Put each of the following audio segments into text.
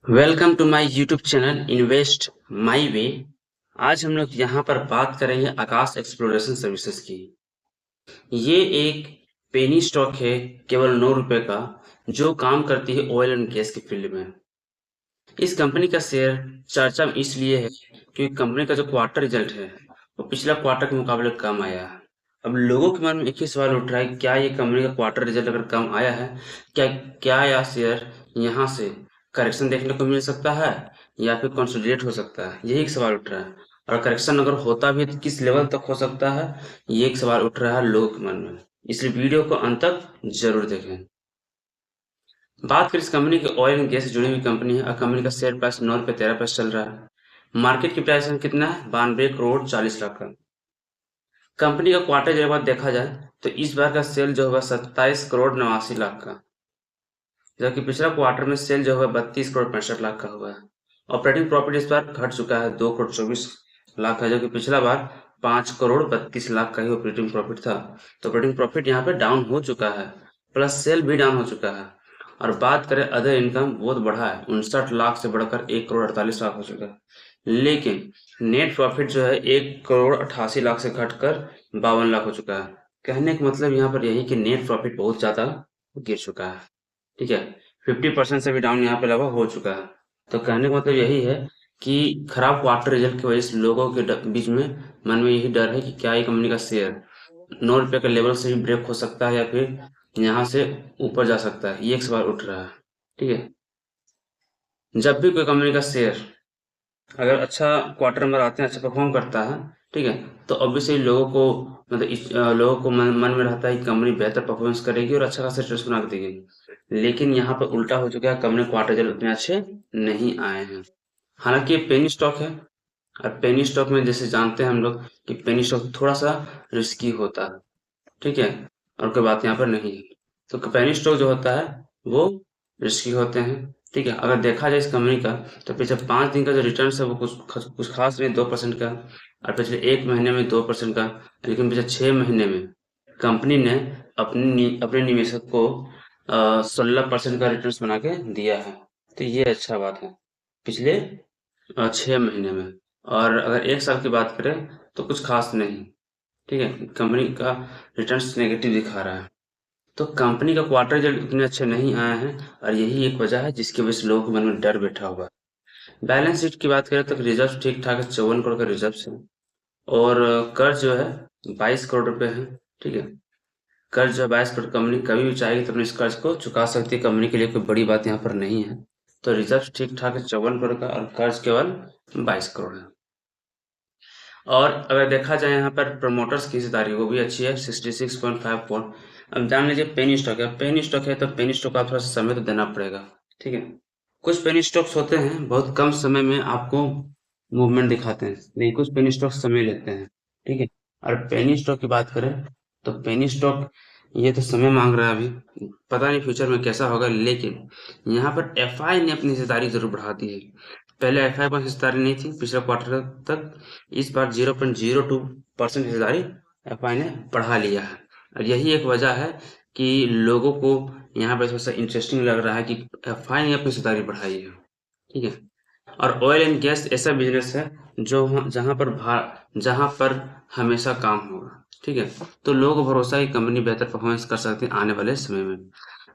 Welcome to my YouTube channel invest my way. आज हम लोग यहाँ पर बात करेंगे आकाश एक्सप्लोरेशन सर्विसेज की। ये एक पेनी स्टॉक है, केवल 9 रुपए का, जो काम करती है ऑयल एंड गैस के फील्ड में। इस कंपनी का शेयर चर्चा में इसलिए है क्योंकि कंपनी का जो क्वार्टर रिजल्ट है वो पिछला क्वार्टर के मुकाबले कम आया है। अब लोगों के मन में एक ही सवाल उठ रहा है, क्या ये कंपनी का क्वार्टर रिजल्ट अगर कम आया है, क्या क्या यह शेयर यहाँ से करेक्शन देखने को मिल सकता है या फिर कंसोलिडेट हो सकता है, यही एक सवाल उठ रहा है। और करेक्शन अगर होता भी है तो किस लेवल तक हो सकता है, ये एक सवाल उठ रहा है लोगों के मन में। इसलिए वीडियो को अंत तक जरूर देखें। बात करें इस कंपनी की, ऑयल एंड गैस से जुड़ी हुई कंपनी है और कंपनी का शेयर प्राइस 9 रुपये 13 पैसे चल रहा है। मार्केट की प्राइस कितना है? 92 करोड़ 40 लाख का। कंपनी का क्वार्टर जब बात देखा जाए तो इस बार का सेल जो होगा 27 करोड़ 89 लाख का, जबकि पिछला क्वार्टर में सेल जो होगा 32 करोड़ 65 लाख का हुआ है। ऑपरेटिंग प्रॉफिट इस बार घट चुका है, 2 करोड़ 24 लाख है, जबकि पिछला बार 5 करोड़ 32 लाख का ही ऑपरेटिंग प्रॉफिट था। तो ऑपरेटिंग प्रॉफिट यहाँ पे डाउन हो चुका है, प्लस सेल भी डाउन हो चुका है। और बात करें अदर इनकम, बहुत बढ़ा है, 59 लाख से बढ़कर 1 करोड़ 48 लाख हो चुका है। लेकिन नेट प्रॉफिट जो है 1 करोड़ 88 लाख से घटकर 52 लाख हो चुका है। कहने का मतलब यहाँ पर यही कि नेट प्रॉफिट बहुत ज्यादा गिर चुका है। ठीक है, 50% से भी डाउन यहाँ पे लगभग हो चुका है। तो कहने का मतलब यही है कि खराब क्वार्टर रिजल्ट की वजह से लोगों के बीच में मन में यही डर है कि क्या ये कंपनी का शेयर 9 रुपए के लेवल से भी ब्रेक हो सकता है या फिर यहाँ से ऊपर जा सकता है, ये एक सवाल उठ रहा है। ठीक है, जब भी कोई कंपनी का शेयर अगर अच्छा क्वार्टर नंबर आते हैं, अच्छा परफॉर्म करता है, ठीक है, तो ऑब्वियसली लोगों को मतलब लोगों को मन में रहता है कि कंपनी बेहतर परफॉर्मेंस करेगी और अच्छा खासा रिटर्न बना के देगी। लेकिन यहाँ पर उल्टा हो चुका है, कंपनी क्वार्टर रिजल्ट उतने अच्छे नहीं आए हैं। हालांकि ये पेनी स्टॉक है और पेनी स्टॉक में जैसे जानते हैं हम लोग कि पेनी स्टॉक थोड़ा सा रिस्की होता है। ठीक है, और कोई बात यहाँ पर नहीं है। तो पेनी स्टॉक जो होता है वो रिस्की होते हैं। ठीक है, अगर देखा जाए इस कंपनी का तो पिछले 5 दिन का जो रिटर्न है वो कुछ खास नहीं, 2% का, और पिछले 1 महीने में 2% का। लेकिन पिछले 6 महीने में कंपनी ने अपने निवेशक को 16% का रिटर्न बना के दिया है। तो ये अच्छा बात है पिछले 6 महीने में। और अगर 1 साल की बात करें तो कुछ खास नहीं। ठीक है, कंपनी का रिटर्न्स नेगेटिव दिखा रहा है। तो कंपनी का क्वार्टर रिजल्ट उतने अच्छे नहीं आए हैं और यही एक वजह है जिसकी वजह से लोगों के मन में डर बैठा हुआ है। बैलेंस शीट की बात करें तो रिजर्व ठीक ठाक है, 54 करोड़ का रिजर्व है। और कर्ज जो है 22 करोड़ रुपए है। ठीक है, कर्ज जो 22 करोड़, कंपनी कभी भी चाहेगी तो अपने इस कर्ज को चुका सकती है, कंपनी के लिए कोई बड़ी बात यहाँ पर नहीं है। तो रिजर्व ठीक ठाक है 54 करोड़ का और कर्ज केवल 22 करोड़ है। और अगर देखा जाए यहाँ पर प्रमोटर्स की हिस्सेदारी वो भी अच्छी है, 66.54। अब जान लीजिए पेनी स्टॉक है, पेनी स्टॉक है तो पेनी स्टॉक का थोड़ा सा समय तो देना पड़ेगा। ठीक है, कुछ पेनी स्टॉक्स होते हैं बहुत कम समय में आपको मूवमेंट दिखाते हैं, लेकिन कुछ पेनी स्टॉक समय लेते हैं। ठीक है, और पेनी स्टॉक की बात करें तो पेनी स्टॉक ये तो समय मांग रहा है अभी, पता नहीं फ्यूचर में कैसा होगा। लेकिन यहाँ पर एफआई ने अपनी हिस्सेदारी जरूर बढ़ा दी है। पहले एफआई पर हिस्सेदारी नहीं थी पिछले क्वार्टर तक, इस बार 0.02% हिस्सेदारी एफआई ने बढ़ा लिया है। और यही एक वजह है कि लोगों को यहाँ पर थोड़ा सा इंटरेस्टिंग लग रहा है कि एफआई ने अपनी हिस्सेदारी बढ़ाई है। ठीक है, और ऑयल एंड गैस ऐसा बिजनेस है जो जहां पर हमेशा काम होगा। ठीक है, तो लोगों को भरोसा है कि कंपनी बेहतर परफॉर्मेंस कर सकती है आने वाले समय में।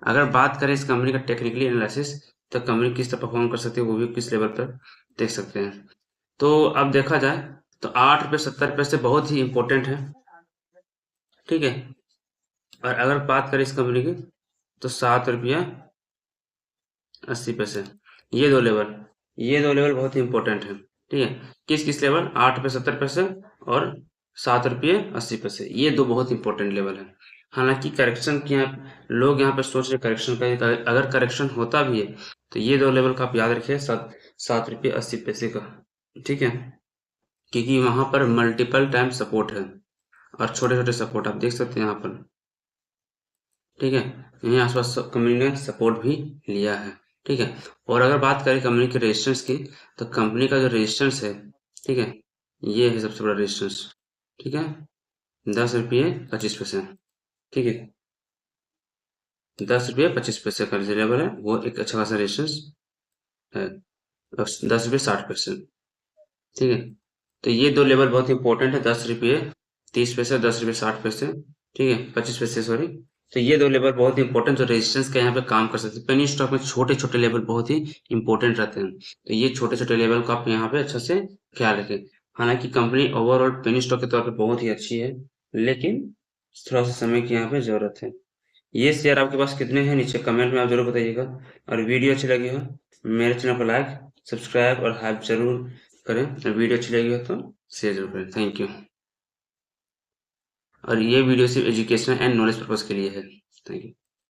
अगर बात करें इस कंपनी का टेक्निकली एनालिसिस, तो कंपनी किस तरह परफॉर्म कर सकती है वो भी किस लेवल पर देख सकते हैं। तो अब देखा जाए तो 8 रुपये 70 पैसे बहुत ही इंपॉर्टेंट है। ठीक है, और अगर बात करें इस कंपनी की तो 7 रुपया 80 पैसे, ये दो लेवल ये दो लेवल बहुत ही इंपॉर्टेंट है। ठीक है, किस किस लेवल? 8 रुपये 70 पैसे और 7 रुपये 80 पैसे, ये दो बहुत इंपॉर्टेंट लेवल है। हालांकि करेक्शन की यहाँ लोग यहाँ पे सोच रहे करेक्शन का, अगर करेक्शन होता भी है तो ये दो लेवल का आप याद रखिए, 7 रुपये 80 पैसे का। ठीक है, क्योंकि वहां पर मल्टीपल टाइम सपोर्ट है और छोटे छोटे सपोर्ट आप देख सकते हैं यहाँ पर। ठीक है, यहीं आसपास कंपनी ने सपोर्ट भी लिया है। ठीक है, और अगर बात करें कंपनी के रेजिस्टेंस की, तो कंपनी का जो रेजिस्टेंस है, ठीक है, ये है सबसे बड़ा रेजिस्टेंस। ठीक है, 10 रुपये 25 पैसे। ठीक है, 10 रुपये 25 पैसे का जो लेवल है वो एक अच्छा खासा रेजिस्टेंस है, 10 रुपये 60 पैसे। ठीक है, तो ये दो लेवल बहुत इंपॉर्टेंट है, 10 रुपये 30 पैसे, 10 रुपये 60 पैसे। ठीक है, 25 पैसे सॉरी। तो ये दो लेवल बहुत इंपॉर्टेंट जो रेजिस्टेंस का यहाँ पे काम कर सकते हैं। पेनी स्टॉक में छोटे छोटे लेवल बहुत ही इंपॉर्टेंट रहते हैं, तो ये छोटे छोटे लेवल को आप यहाँ पे अच्छा से ख्याल रखें। हालांकि कंपनी ओवरऑल पेनी स्टॉक के तौर पे बहुत ही अच्छी है, लेकिन थोड़ा सा समय की यहाँ पे जरूरत है। ये शेयर आपके पास कितने हैं नीचे कमेंट में आप जरूर बताइएगा। और वीडियो अच्छी लगी हो मेरे चैनल को लाइक सब्सक्राइब और हाइप जरूर करें, और वीडियो अच्छी लगी हो तो शेयर जरूर करें। Thank you. और ये वीडियो सिर्फ एजुकेशनल एंड नॉलेज पर्पज के लिए है। Thank you.